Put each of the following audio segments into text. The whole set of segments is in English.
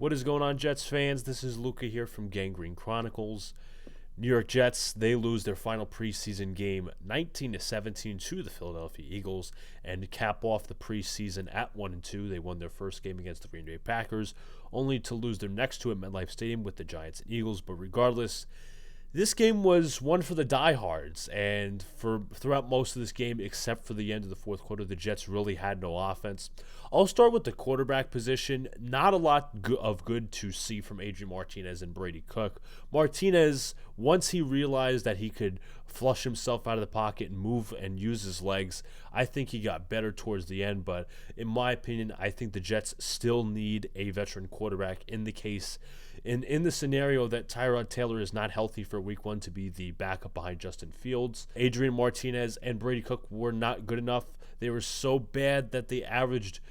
What is going on, Jets fans? This is Luca here from Gangrene Chronicles. New York Jets, they lose their final preseason game 19-17 to the Philadelphia Eagles and cap off the preseason at 1-2. They won their first game against the Green Bay Packers, only to lose their next two at MetLife Stadium with the Giants and Eagles. But regardless, this game was one for the diehards, and throughout most of this game, except for the end of the fourth quarter, the Jets really had no offense. I'll start with the quarterback position. Not a lot of good to see from Adrian Martinez and Brady Cook. Martinez, once he realized that he could flush himself out of the pocket and move and use his legs, I think he got better towards the end. But in my opinion, I think the Jets still need a veteran quarterback in the scenario that Tyrod Taylor is not healthy for week one to be the backup behind Justin Fields. Adrian Martinez and Brady Cook were not good enough. They were so bad that they averaged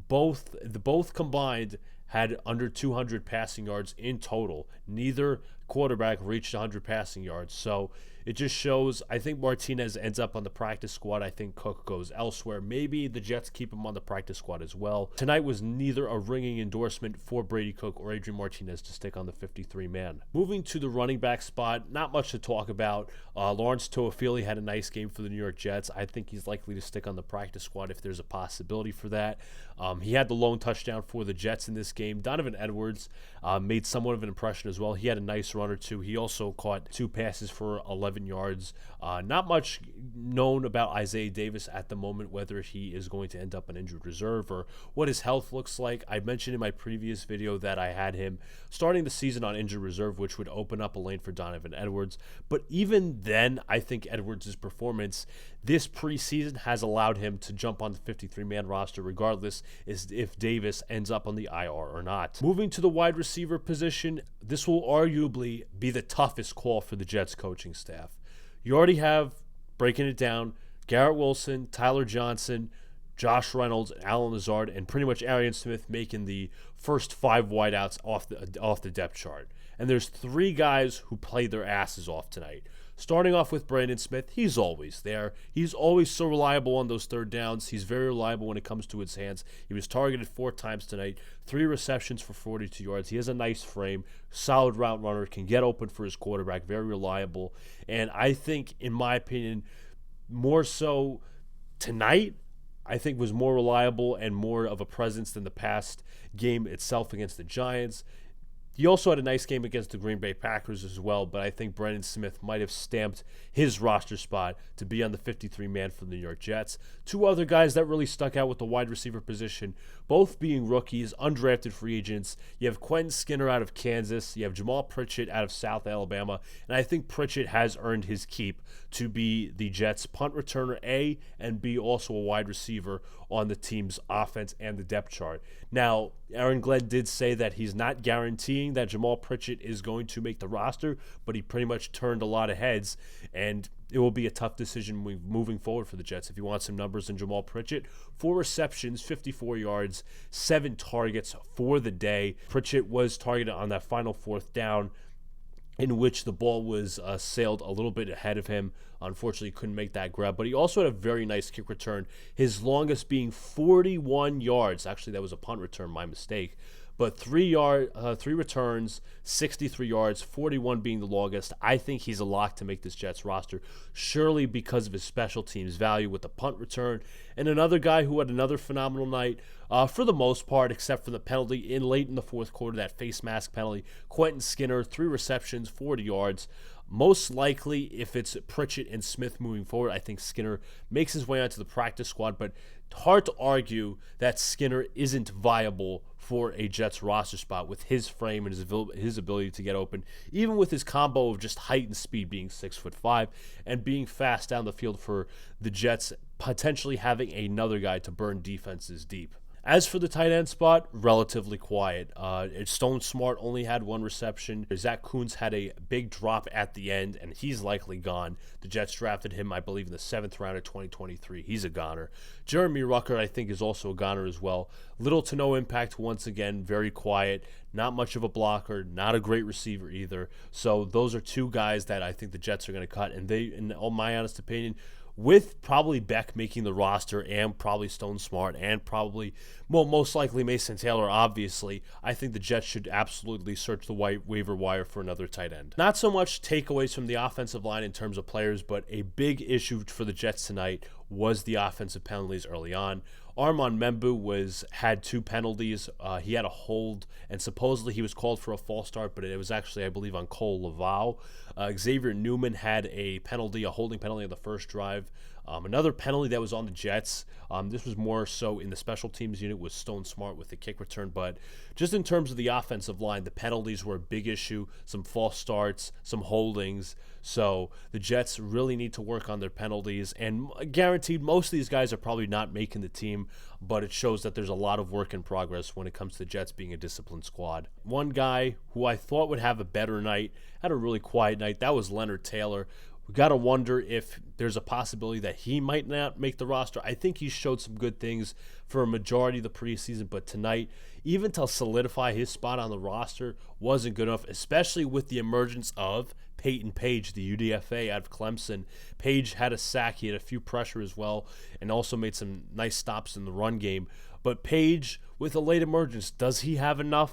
both combined had under 200 passing yards in total. Neither quarterback reached 100 passing yards. So it just shows, I think Martinez ends up on the practice squad. I think Cook goes elsewhere. Maybe the Jets keep him on the practice squad as well. Tonight was neither a ringing endorsement for Brady Cook or Adrian Martinez to stick on the 53-man. Moving to the running back spot, not much to talk about. Lawrence Toafili had a nice game for the New York Jets. I think he's likely to stick on the practice squad if there's a possibility for that. He had the lone touchdown for the Jets in this game. Donovan Edwards made somewhat of an impression as well. He had a nice run or two. He also caught two passes for 11 yards. Not much known about Isaiah Davis at the moment, whether he is going to end up on injured reserve or what his health looks like. I mentioned in my previous video that I had him starting the season on injured reserve, which would open up a lane for Donovan Edwards. But even then, I think Edwards' performance this preseason has allowed him to jump on the 53-man roster regardless if Davis ends up on the IR or not. Moving to the wide receiver position, this will arguably be the toughest call for the Jets coaching staff. You already have, breaking it down, Garrett Wilson, Tyler Johnson, Josh Reynolds, Alan Lazard, and pretty much Arian Smith making the first five wideouts off the depth chart. And there's three guys who played their asses off tonight. Starting off with Brandon Smith, he's always there. He's always so reliable on those third downs. He's very reliable when it comes to his hands. He was targeted 4 times tonight, 3 receptions for 42 yards. He has a nice frame, solid route runner, can get open for his quarterback, very reliable. And I think, in my opinion, more so tonight, I think was more reliable and more of a presence than the past game itself against the Giants. He also had a nice game against the Green Bay Packers as well, but I think Brandon Smith might have stamped his roster spot to be on the 53-man for the New York Jets. Two other guys that really stuck out with the wide receiver position, both being rookies, undrafted free agents. You have Quentin Skinner out of Kansas. You have Jamal Pritchett out of South Alabama. And I think Pritchett has earned his keep to be the Jets' punt returner, A, and B, also a wide receiver on the team's offense and the depth chart. Now, Aaron Glenn did say that he's not guaranteeing that Jamal Pritchett is going to make the roster, but he pretty much turned a lot of heads, and it will be a tough decision moving forward for the Jets. If you want some numbers in Jamal Pritchett, 4 receptions, 54 yards, 7 targets for the day. Pritchett was targeted on that final 4th down, in which the ball was sailed a little bit ahead of him. Unfortunately, couldn't make that grab, but he also had a very nice kick return, his longest being 41 yards. Actually, that was a punt return, my mistake. But 3 returns, 63 yards, 41 being the longest. I think he's a lock to make this Jets roster, surely because of his special teams value with the punt return. And another guy who had another phenomenal night, for the most part, except for the penalty late in the fourth quarter, that face mask penalty. Quentin Skinner, 3 receptions, 40 yards. Most likely, if it's Pritchett and Smith moving forward, I think Skinner makes his way onto the practice squad, but hard to argue that Skinner isn't viable for a Jets roster spot with his frame and his ability to get open, even with his combo of just height and speed, being 6'5" and being fast down the field for the Jets, potentially having another guy to burn defenses deep. As for the tight end spot, relatively quiet. Stone Smart only had 1 reception. Zach Kuntz had a big drop at the end, and he's likely gone. The Jets drafted him, I believe, in the 7th round of 2023. He's a goner. Jeremy Rucker, I think, is also a goner as well. Little to no impact once again, very quiet. Not much of a blocker, not a great receiver either. So those are 2 guys that I think the Jets are going to cut, and they, in all my honest opinion, with probably Beck making the roster and probably Stone Smart and probably, well, most likely Mason Taylor, obviously, I think the Jets should absolutely search the waiver wire for another tight end. Not so much takeaways from the offensive line in terms of players, but a big issue for the Jets tonight was the offensive penalties early on. Armand Membu had 2 penalties. He had a hold, and supposedly he was called for a false start, but it was actually, I believe, on Cole Laval. Xavier Newman had a penalty, a holding penalty on the first drive. Another penalty that was on the Jets. This was more so in the special teams unit, was Stone Smart with the kick return. But just in terms of the offensive line, the penalties were a big issue. Some false starts, some holdings. So the Jets really need to work on their penalties. And guaranteed, most of these guys are probably not making the team, but it shows that there's a lot of work in progress when it comes to the Jets being a disciplined squad. One guy who I thought would have a better night, had a really quiet night, that was Leonard Taylor. We got to wonder if there's a possibility that he might not make the roster. I think he showed some good things for a majority of the preseason, but tonight, even to solidify his spot on the roster, wasn't good enough, especially with the emergence of Peyton Page, the UDFA out of Clemson. Page had a sack, he had a few pressure as well, and also made some nice stops in the run game. But Page, with a late emergence, does he have enough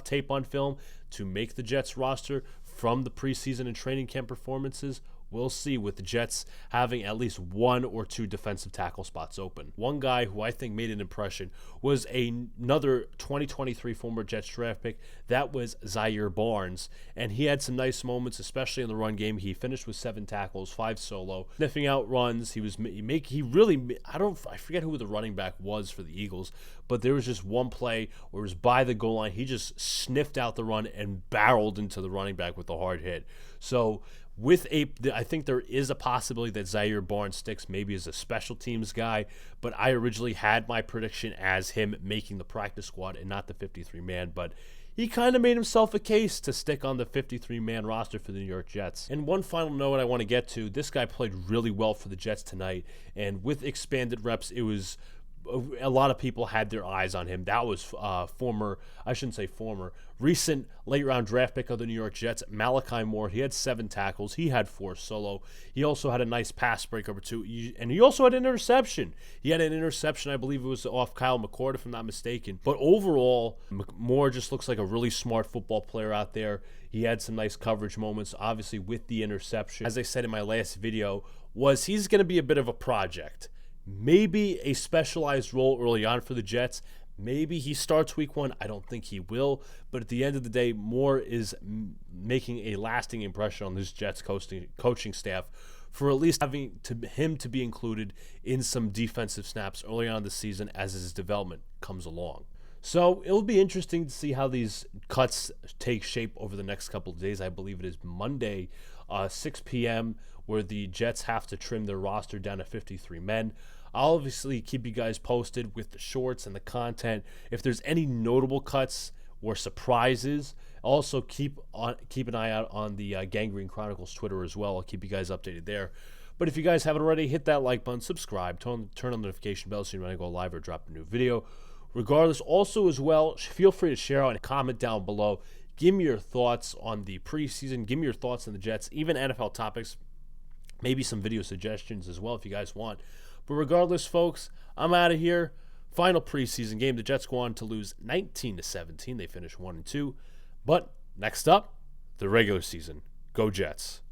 tape on film to make the Jets roster from the preseason and training camp performances? We'll see, with the Jets having at least 1 or 2 defensive tackle spots open. One guy who I think made an impression was another 2023 former Jets draft pick. That was Zaire Barnes, and he had some nice moments, especially in the run game. He finished with 7 tackles, 5 solo, sniffing out runs. I forget who the running back was for the Eagles, but there was just one play where it was by the goal line. He just sniffed out the run and barreled into the running back with a hard hit. So I think there is a possibility that Zaire Barnes sticks maybe as a special teams guy, but I originally had my prediction as him making the practice squad and not the 53-man, but he kind of made himself a case to stick on the 53-man roster for the New York Jets. And one final note I want to get to, this guy played really well for the Jets tonight, and with expanded reps, a lot of people had their eyes on him. That was recent late-round draft pick of the New York Jets, Malachi Moore. He had 7 tackles. He had 4 solo. He also had a nice pass breakup too, and he also had an interception. He had an interception, I believe it was off Kyle McCord, if I'm not mistaken. But overall, Moore just looks like a really smart football player out there. He had some nice coverage moments, obviously, with the interception. As I said in my last video, he's going to be a bit of a project. Maybe a specialized role early on for the Jets. Maybe he starts week 1. I don't think he will. But at the end of the day, Moore is making a lasting impression on this Jets coaching staff for at least having him to be included in some defensive snaps early on in the season as his development comes along. So it'll be interesting to see how these cuts take shape over the next couple of days. I believe it is Monday, 6 p.m., where the Jets have to trim their roster down to 53 men. I'll obviously keep you guys posted with the shorts and the content. If there's any notable cuts or surprises, also keep an eye out on the Gangrene Chronicles Twitter as well. I'll keep you guys updated there. But if you guys haven't already, hit that like button, subscribe, turn on the notification bell so you know when I go live or drop a new video. Regardless, also as well, feel free to share out and comment down below. Give me your thoughts on the preseason. Give me your thoughts on the Jets, even NFL topics. Maybe some video suggestions as well if you guys want. But regardless, folks, I'm out of here. Final preseason game. The Jets go on to lose 19-17. They finish 1-2. But next up, the regular season. Go Jets.